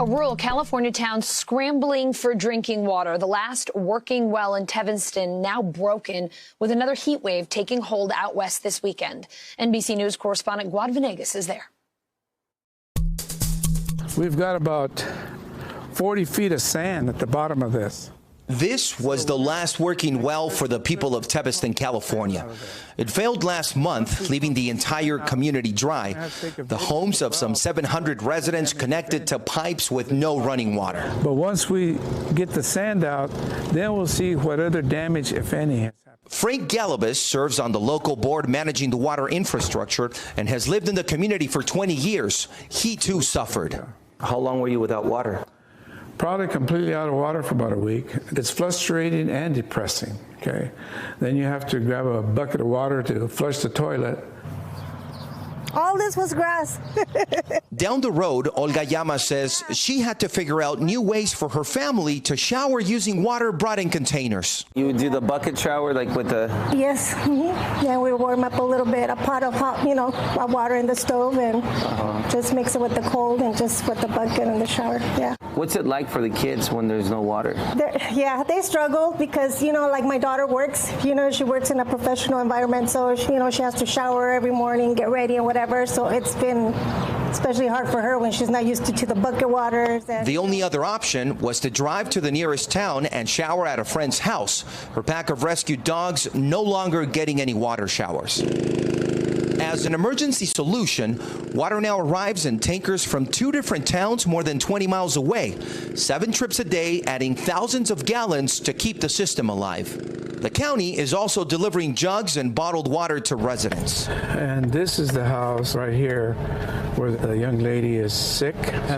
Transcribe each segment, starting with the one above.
A rural California town scrambling for drinking water. The last working well in Teviston now broken, with another heat wave taking hold out west this weekend. NBC News correspondent Gwad Venegas is there. We've got about 40 feet of sand at the bottom of this. This was the last working well for the people of Teviston, California. It failed last month, leaving the entire community dry. The homes of some 700 residents connected to pipes with no running water. But once we get the sand out, then we'll see what other damage, if any, has happened. Frank Galibus serves on the local board managing the water infrastructure and has lived in the community for 20 years. He too suffered. How long were you without water? Probably completely out of water for about a week. It's frustrating and depressing, okay? Then you have to grab a bucket of water to flush the toilet. All this was grass. Down the road, Olga Llama says she had to figure out new ways for her family to shower using water brought in containers. You would do the bucket shower like with the... Yes. Yeah, we warm up a little bit, a pot of hot, hot water in the stove and just mix it with the cold and just put the bucket in the shower, yeah. What's it like for the kids when there's no water? Yeah, they struggle because, like my daughter works, she works in a professional environment, so, she has to shower every morning, get ready and whatever. So it's been especially hard for her when she's not used to the bucket waters. The only other option was to drive to the nearest town and shower at a friend's house. Her pack of rescued dogs no longer getting any water showers. As an emergency solution, water now arrives in tankers from 2 different towns more than 20 miles away. 7 trips a day, adding thousands of gallons to keep the system alive. The county is also delivering jugs and bottled water to residents. And this is the house right here where the young lady is sick.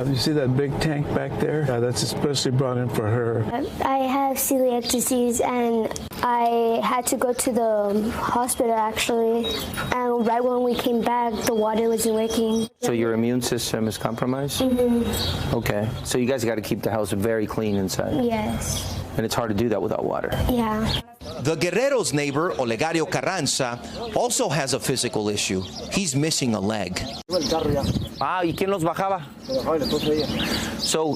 You see that big tank back there? That's especially brought in for her. I have celiac disease and I had to go to the hospital actually. And right when we came back, the water wasn't working. So your immune system is compromised? Mm-hmm. Okay. So you guys got to keep the house very clean inside? Yes. And it's hard to do that without water? Yeah. The Guerrero's neighbor, Olegario Carranza, also has a physical issue. He's missing a leg. ¿Y quién los bajaba? So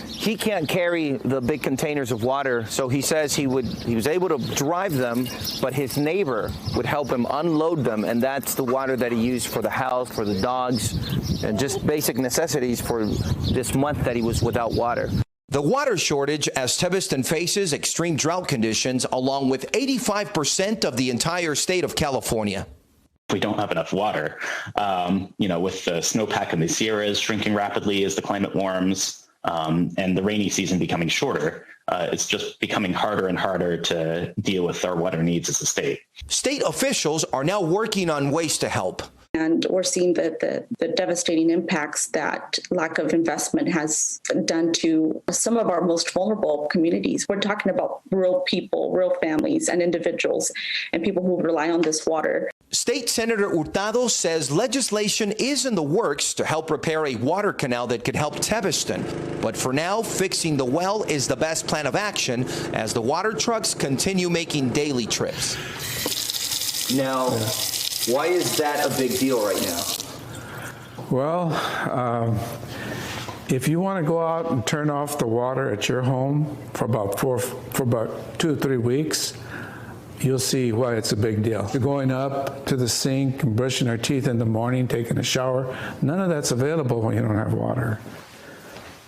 he can't carry the big containers of water, so he says he was able to drive them, but his neighbor would help him unload them, and that's the water that he used for the house, for the dogs, and just basic necessities for this month that he was without water. The water shortage as Teviston faces extreme drought conditions, along with 85% of the entire state of California. We don't have enough water, with the snowpack in the Sierras shrinking rapidly as the climate warms, and the rainy season becoming shorter. It's just becoming harder and harder to deal with our water needs as a state. State officials are now working on ways to help. And we're seeing the devastating impacts that lack of investment has done to some of our most vulnerable communities. We're talking about real people, real families and individuals and people who rely on this water. State Senator Hurtado says legislation is in the works to help repair a water canal that could help Teviston. But for now, fixing the well is the best plan of action as the water trucks continue making daily trips. Now, why is that a big deal right now? Well, if you want to go out and turn off the water at your home for about 2 or 3 weeks, you'll see why it's a big deal. You're going up to the sink and brushing our teeth in the morning, taking a shower. None of that's available when you don't have water.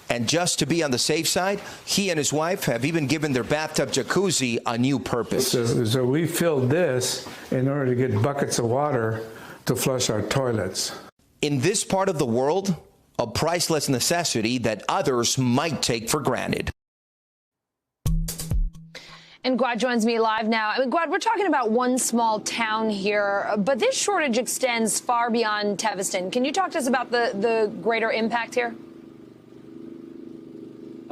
And just to be on the safe side, he and his wife have even given their bathtub jacuzzi a new purpose. So we filled this in order to get buckets of water to flush our toilets. In this part of the world, a priceless necessity that others might take for granted. And Gwad joins me live now. Gwad, we're talking about one small town here, but this shortage extends far beyond Teviston. Can you talk to us about the greater impact here?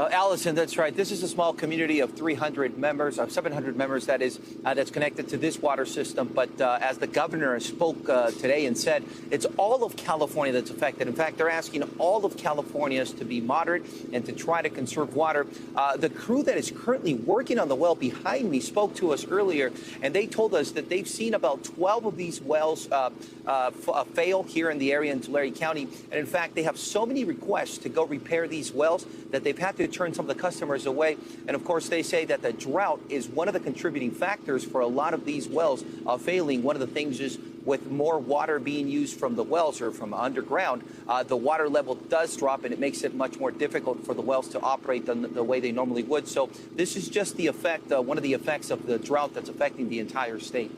Allison, that's right. This is a small community of 300 members, of 700 members, that is, that's connected to this water system. But as the governor spoke today and said, it's all of California that's affected. In fact, they're asking all of Californians to be moderate and to try to conserve water. The crew that is currently working on the well behind me spoke to us earlier, and they told us that they've seen about 12 of these wells fail here in the area in Tulare County. And in fact, they have so many requests to go repair these wells that they've had to turn some of the customers away. And of course, they say that the drought is one of the contributing factors for a lot of these wells failing. One of the things is with more water being used from the wells or from underground, the water level does drop, and it makes it much more difficult for the wells to operate the way they normally would. So this is just the effect, one of the effects of the drought that's affecting the entire state.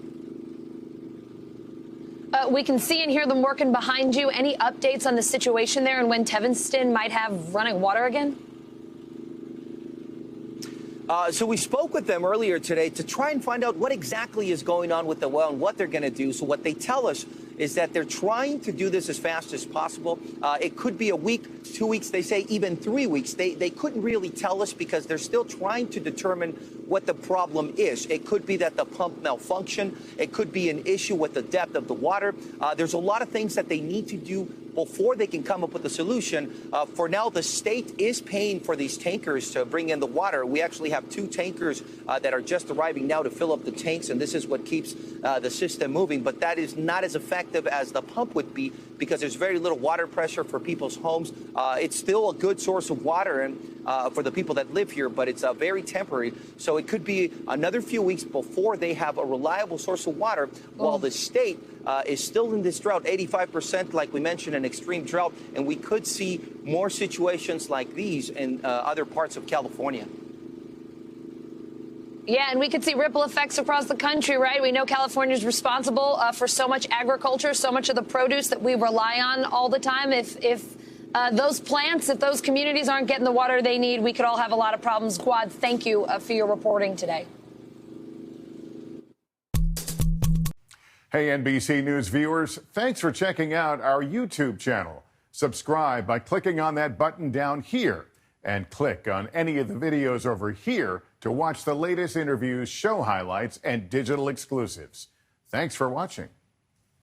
We can see and hear them working behind you. Any updates on the situation there and when Teviston might have running water again? So we spoke with them earlier today to try and find out what exactly is going on with the well and what they're going to do. So what they tell us is that they're trying to do this as fast as possible. It could be a week, 2 weeks, they say even 3 weeks. They couldn't really tell us because they're still trying to determine what the problem is. It could be that the pump malfunctioned. It could be an issue with the depth of the water. There's a lot of things that they need to do before they can come up with a solution. For now, the state is paying for these tankers to bring in the water. We actually have 2 tankers that are just arriving now to fill up the tanks, and this is what keeps the system moving. But that is not as effective as the pump would be because there's very little water pressure for people's homes. It's still a good source of water and for the people that live here, but it's very temporary. So it could be another few weeks before they have a reliable source of water while the state is still in this drought, 85%, like we mentioned, an extreme drought, and we could see more situations like these in other parts of California. Yeah, and we could see ripple effects across the country, right? We know California is responsible for so much agriculture, so much of the produce that we rely on all the time. If those plants, if those communities aren't getting the water they need, we could all have a lot of problems. Gwad, thank you for your reporting today. Hey, NBC News viewers, thanks for checking out our YouTube channel. Subscribe by clicking on that button down here and click on any of the videos over here to watch the latest interviews, show highlights, and digital exclusives. Thanks for watching.